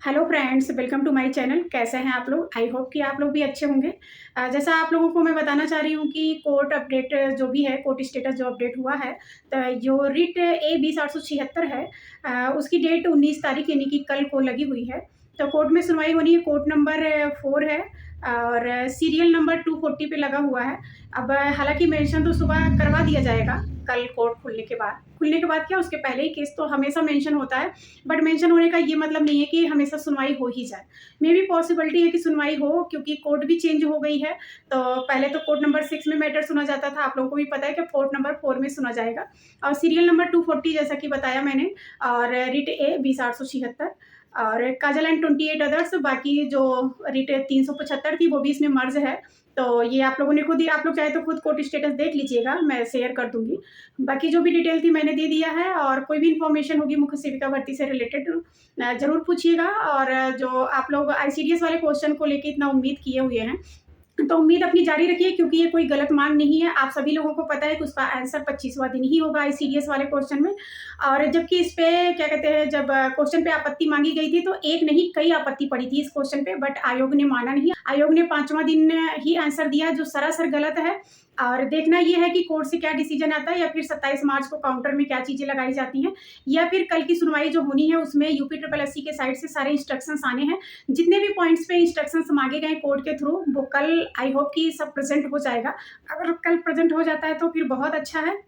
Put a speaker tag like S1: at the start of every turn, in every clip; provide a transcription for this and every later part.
S1: Hello friends, welcome to my channel. कैसे हैं आप लोग? आई होप कि आप लोग भी अच्छे होंगे। जैसा आप लोगों को मैं बताना चाह रही हूँ कि कोर्ट अपडेट जो भी है, कोर्ट स्टेटस जो अपडेट हुआ है, तो जो रिट ए 20/876 है, उसकी डेट 19 तारीख यानी कि कल को लगी हुई है। तो कोर्ट में सुनवाई होनी है। कोर्ट नंबर 4 है और सीरियल नंबर 240 पे लगा हुआ है। अब हालांकि मेंशन तो सुबह करवा दिया जाएगा कल कोर्ट खुलने के बाद क्या, उसके पहले ही केस तो हमेशा मेंशन होता है। बट मेंशन होने का ये मतलब नहीं है कि हमेशा सुनवाई हो ही जाए। मे भी पॉसिबिलिटी है कि सुनवाई हो, क्योंकि कोर्ट भी चेंज हो गई है। तो पहले तो कोर्ट नंबर 6 में मैटर सुना जाता था, आप लोगों को भी पता है कि कोर्ट नंबर 4 में सुना जाएगा। और सीरियल नंबर 240 जैसा कि बताया मैंने, और रिट ए 20/876 और काजल एंड 28 अदर्स। बाकी जो रिट 375 थी वो भी इसमें मर्ज है। तो ये आप लोगों ने खुद ही, आप लोग चाहे तो खुद कोर्ट स्टेटस देख लीजिएगा, मैं शेयर कर दूंगी। बाकी जो भी डिटेल थी मैंने दे दिया है, और कोई भी इन्फॉर्मेशन होगी मुख्य सेविका भर्ती से रिलेटेड जरूर पूछिएगा। और जो आप लोग आईसीडीएस वाले क्वेश्चन को लेके इतना उम्मीद किए हुए हैं, तो उम्मीद अपनी जारी रखिए, क्योंकि ये कोई गलत मांग नहीं है। आप सभी लोगों को पता है कि उसका आंसर 25वां दिन ही होगा आईसीडीएस वाले क्वेश्चन में। और जबकि इस पे क्या कहते हैं, जब क्वेश्चन पे आपत्ति मांगी गई थी तो एक नहीं कई आपत्ति पड़ी थी इस क्वेश्चन पे, बट आयोग ने माना नहीं। आयोग ने 5वां दिन ही आंसर दिया, जो सरासर गलत है। और देखना यह है कि कोर्ट से क्या डिसीजन आता है, या फिर 27 मार्च को काउंटर में क्या चीजें लगाई जाती हैं, या फिर कल की सुनवाई जो होनी है उसमें यूपी के साइड से सारे इंस्ट्रक्शंस आने हैं। जितने भी पॉइंट्स पे इंस्ट्रक्शंस मांगे गए कोर्ट के थ्रू, वो कल आई होप कि सब प्रेजेंट हो जाएगा। अगर कल प्रेजेंट हो जाता है तो फिर बहुत अच्छा है।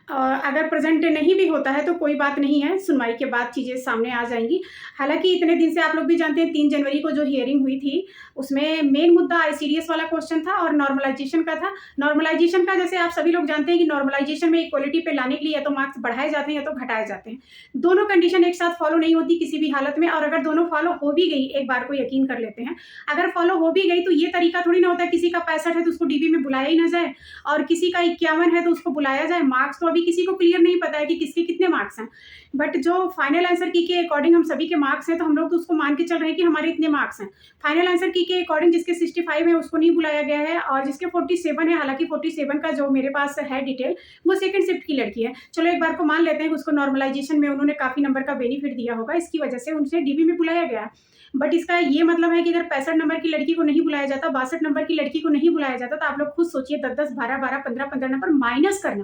S1: अगर प्रेजेंट नहीं भी होता है तो कोई बात नहीं है, सुनवाई के बाद चीज़ें सामने आ जाएंगी। हालांकि इतने दिन से आप लोग भी जानते हैं, 3 जनवरी को जो हियरिंग हुई थी उसमें मेन मुद्दा आईसीडीएस वाला क्वेश्चन था और नॉर्मलाइजेशन का था। नॉर्मलाइजेशन का जैसे आप सभी लोग जानते हैं कि नॉर्मलाइजेशन में इक्वलिटी पे लाने के लिए या तो मार्क्स बढ़ाए जाते हैं या तो घटाए जाते हैं। दोनों कंडीशन एक साथ फॉलो नहीं होती किसी भी हालत में। और अगर दोनों फॉलो हो भी गई, एक बार को यकीन कर लेते हैं, अगर फॉलो हो भी गई तो ये तरीका थोड़ी ना होता है किसी का 65 है तो उसको डीबी में बुलाया ही ना जाए, और किसी का 51 है तो उसको बुलाया जाए। मार्क्स तो अभी किसी को क्लियर नहीं पता है कि किसके कितने मार्क्स हैं, बट जो फाइनल आंसर की के अकॉर्डिंग हम सभी के मार्क्स हैं तो हम लोग तो उसको मान के चल रहे हैं कि हमारे इतने मार्क्स हैं। फाइनल आंसर की के अकॉर्डिंग जिसके 65 है उसको नहीं बुलाया गया है, और जिसके 47 है, हालांकि 47 का जो मेरे पास है डिटेल, वो सेकंड शिफ्ट की लड़की है। चलो एक बार को मान लेते हैं कि उसको नॉर्मलाइजेशन में उन्होंने काफी नंबर का बेनिफिट दिया होगा, इसकी वजह से उनसे डीबी में बुलाया गया। बट इसका ये मतलब है कि अगर 65 नंबर की लड़की को नहीं बुलाया जाता, 62 नंबर की लड़की को नहीं बुलाया जाता, तो आप लोग खुद सोचिए 10-10, 12-12, 15-15 नंबर माइनस करना।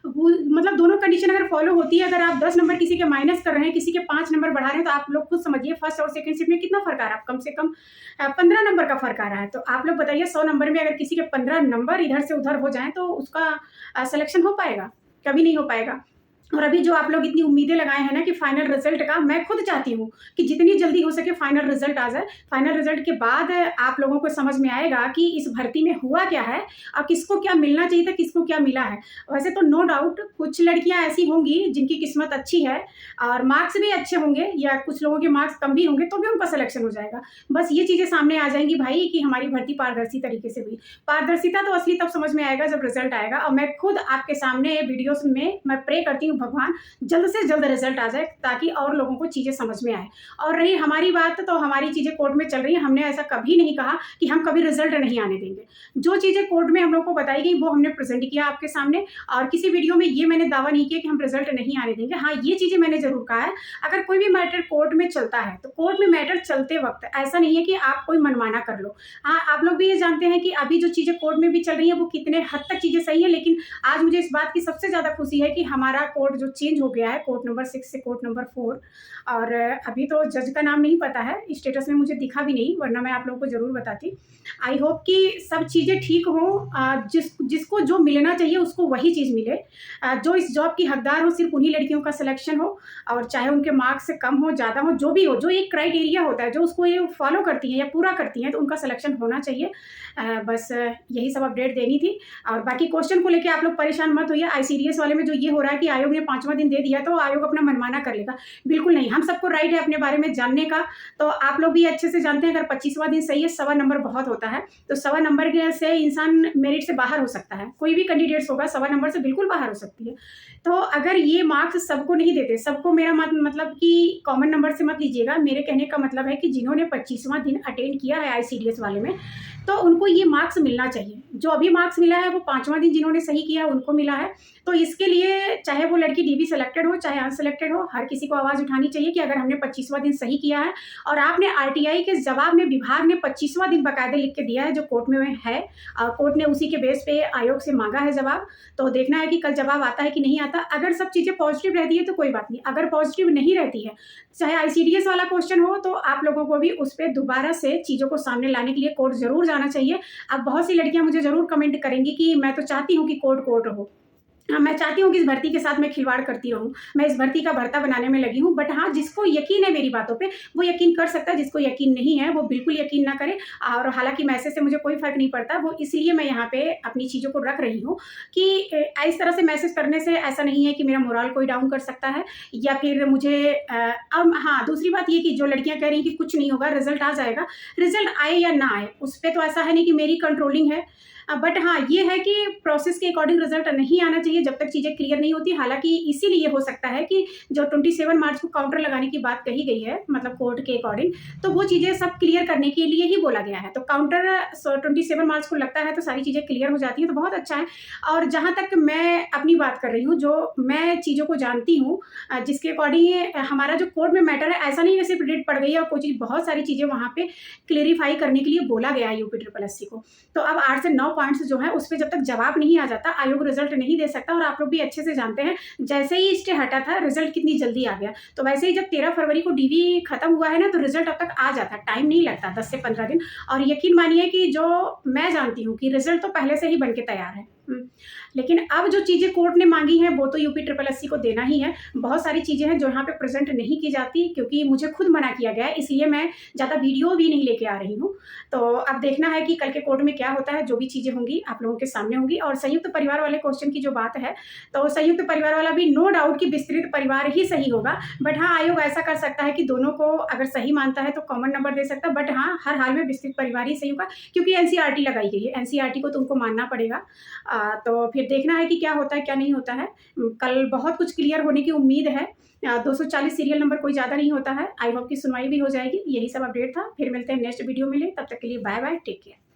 S1: मतलब दोनों कंडीशन अगर फॉलो होती है, अगर आप 10 नंबर किसी के माइनस कर रहे हैं, किसी के 5 नंबर बढ़ा रहे हैं, तो आप लोग खुद समझिए फर्स्ट और सेकंड शिफ्ट में कितना फर्क आ रहा है। कम से कम 15 नंबर का फर्क आ रहा है। तो आप लोग बताइए 100 नंबर में अगर किसी के 15 नंबर इधर से उधर हो जाए तो उसका सिलेक्शन हो पाएगा? कभी नहीं हो पाएगा। और अभी जो आप लोग इतनी उम्मीदें लगाए हैं ना कि फाइनल रिजल्ट का, मैं खुद चाहती हूँ कि जितनी जल्दी हो सके फाइनल रिजल्ट आ जाए। फाइनल रिजल्ट के बाद आप लोगों को समझ में आएगा कि इस भर्ती में हुआ क्या है और किसको क्या मिलना चाहिए था, किसको क्या मिला है। वैसे तो नो डाउट कुछ लड़कियां ऐसी होंगी जिनकी किस्मत अच्छी है और मार्क्स भी अच्छे होंगे, या कुछ लोगों के मार्क्स कम भी होंगे तो भी उनका सिलेक्शन हो जाएगा। बस ये चीजें सामने आ जाएंगी भाई कि हमारी भर्ती पारदर्शी तरीके से हुई। पारदर्शिता तो असली तब समझ में आएगा जब रिजल्ट आएगा। और मैं खुद आपके सामने वीडियोस में मैं प्रे करती हूँ भगवान जल्द से जल्द रिजल्ट आ जाए, ताकि और लोगों को चीजें समझ में आए। और रही हमारी बात, तो हमारी चीजें कोर्ट में चल रही है। हमने ऐसा कभी नहीं कहा कि हम कभी रिजल्ट नहीं आने देंगे। जो चीजें कोर्ट में हम लोग को बताई गई वो हमने प्रेजेंट किया आपके सामने, और किसी वीडियो में ये मैंने दावा नहीं किया कि हम रिजल्ट नहीं आने देंगे। हाँ, ये चीजें मैंने जरूर कहा है, अगर कोई भी मैटर कोर्ट में चलता है तो कोर्ट में मैटर चलते वक्त ऐसा नहीं है कि आप कोई मनमाना कर लो। हाँ, आप लोग भी ये जानते हैं कि अभी जो चीजें कोर्ट में भी चल रही है वो कितने हद तक चीजें सही है। लेकिन आज मुझे इस बात की सबसे ज्यादा खुशी है कि हमारा कोर्ट जो चेंज हो गया है, कोर्ट नंबर 6 से कोर्ट नंबर 4। और अभी तो जज का नाम नहीं पता है, स्टेटस में मुझे दिखा भी नहीं, वरना मैं आप लोगों को जरूर बताती। आई होप कि सब चीज़ें ठीक हों, जिसको जो मिलना चाहिए उसको वही चीज़ मिले। जो इस जॉब की हकदार हो सिर्फ उन्हीं लड़कियों का सिलेक्शन हो, और चाहे उनके मार्क्स से कम हो ज़्यादा हो, जो भी हो, जो एक क्राइटेरिया होता है जो उसको ये फॉलो करती है या पूरा करती हैं, तो उनका सिलेक्शन होना चाहिए। बस यही सब अपडेट देनी थी। और बाकी क्वेश्चन को लेकर आप लोग परेशान मत होइए। आईसीडीएस वाले में जो ये हो रहा है कि आयोग ने 5वां दिन दे दिया तो आयोग अपना मनमाना कर लेगा, बिल्कुल नहीं। हम सबको राइट है अपने बारे में जानने का। तो आप लोग भी अच्छे से जानते हैं, अगर 25वां दिन सही है, 1.25 नंबर बहुत होता है, तो 1.25 नंबर से इंसान मेरिट से बाहर हो सकता है। कोई भी कैंडिडेट्स होगा 1.25 नंबर से बिल्कुल बाहर हो सकती है। तो अगर ये मार्क्स सबको नहीं देते, सबको मेरा मतलब कि कॉमन नंबर से मत लीजिएगा। मेरे कहने का मतलब है कि जिन्होंने 25वां दिन अटेंड किया है आईसीडीएस वाले में, तो उनको ये मार्क्स मिलना चाहिए। जो अभी मार्क्स मिला है वो 5वां दिन जिन्होंने सही किया उनको मिला है। तो इसके लिए चाहे वो लड़की डीबी सेलेक्टेड हो चाहे अनसेलेक्टेड हो, हर किसी को आवाज़ उठानी चाहिए कि अगर हमने 25वां दिन सही किया है और आपने आरटीआई के जवाब में विभाग ने 25वां दिन बाकायदे लिख के दिया है जो कोर्ट में है, कोर्ट ने उसी के बेस पे आयोग से मांगा है जवाब, तो देखना है कि कल जवाब आता है कि नहीं आता। अगर सब चीज़ें पॉजिटिव रहती है तो कोई बात नहीं, अगर पॉजिटिव नहीं रहती है, चाहे आईसीडीएस वाला क्वेश्चन हो, तो आप लोगों को भी उस पर दोबारा से चीज़ों को सामने लाने के लिए कोर्ट ज़रूर जाना चाहिए। अब बहुत सी लड़कियां मुझे ज़रूर कमेंट करेंगी कि मैं तो चाहती हूँ कि कोर्ट हो, हाँ, मैं चाहती हूँ कि इस भर्ती के साथ मैं खिलवाड़ करती रहूँ, मैं इस भर्ती का भर्ता बनाने में लगी हूँ। बट हाँ, जिसको यकीन है मेरी बातों पे वो यकीन कर सकता है, जिसको यकीन नहीं है वो बिल्कुल यकीन ना करे। और हालांकि मैसेज से मुझे कोई फ़र्क नहीं पड़ता, वो इसलिए मैं यहाँ पे अपनी चीज़ों को रख रही हूँ कि इस तरह से मैसेज करने से ऐसा नहीं है कि मेरा मोरल कोई डाउन कर सकता है या फिर मुझे अब हाँ, दूसरी बात ये कि जो लड़कियाँ कह रही हैं कि कुछ नहीं होगा, रिजल्ट आ जाएगा, रिजल्ट आए या ना आए उस पर तो ऐसा है नहीं कि मेरी कंट्रोलिंग है। बट हाँ, ये है कि प्रोसेस के अकॉर्डिंग रिजल्ट नहीं आना चाहिए जब तक चीज़ें क्लियर नहीं होती। हालांकि इसीलिए हो सकता है कि जो 27 मार्च को काउंटर लगाने की बात कही गई है, मतलब कोर्ट के अकॉर्डिंग, तो वो चीज़ें सब क्लियर करने के लिए ही बोला गया है। तो काउंटर 27 मार्च को लगता है तो सारी चीज़ें क्लियर हो जाती हैं, तो बहुत अच्छा है। और जहाँ तक मैं अपनी बात कर रही हूँ, जो मैं चीज़ों को जानती हूँ, जिसके अकॉर्डिंग हमारा जो कोर्ट में मैटर है, ऐसा नहीं है सिर्फ डेट पड़ गई है और कोई चीज़, बहुत सारी चीज़ें वहाँ पे क्लेरिफाई करने के लिए बोला गया है यूपी को। तो अब 8 से 9 पॉइंट्स जो है उस पर जब तक जवाब नहीं आ जाता, आयोग रिजल्ट नहीं दे सकता। और आप लोग भी अच्छे से जानते हैं, जैसे ही स्टे हटा था रिजल्ट कितनी जल्दी आ गया। तो वैसे ही जब 13 फरवरी को डीवी खत्म हुआ है ना, तो रिजल्ट अब तक आ जाता, टाइम नहीं लगता, 10 से 15 दिन। और यकीन मानिए कि जो मैं जानती हूँ कि रिजल्ट तो पहले से ही बन के तैयार है। लेकिन अब जो चीज़ें कोर्ट ने मांगी हैं वो तो यूपी को देना ही है। बहुत सारी चीज़ें हैं जो यहाँ पे प्रेजेंट नहीं की जाती, क्योंकि मुझे खुद मना किया गया है, इसलिए मैं ज़्यादा वीडियो भी नहीं लेके आ रही हूँ। तो अब देखना है कि कल के कोर्ट में क्या होता है, जो भी चीज़ें होंगी आप लोगों के सामने होंगी। और संयुक्त परिवार वाले क्वेश्चन की जो बात है, तो संयुक्त परिवार वाला भी नो डाउट कि विस्तृत परिवार ही सही होगा। बट हाँ, आयोग ऐसा कर सकता है कि दोनों को अगर सही मानता है तो कॉमन नंबर दे सकता है। बट हाँ, हर हाल में विस्तृत परिवार ही सही होगा, क्योंकि एनसीईआरटी लगाई गई है, एनसीईआरटी को तुमको मानना पड़ेगा। तो फिर देखना है कि क्या होता है क्या नहीं होता है। कल बहुत कुछ क्लियर होने की उम्मीद है। 240 सीरियल नंबर कोई ज़्यादा नहीं होता है। आई होप की सुनवाई भी हो जाएगी। यही सब अपडेट था, फिर मिलते हैं नेक्स्ट वीडियो में। तब तक के लिए बाय बाय, टेक केयर।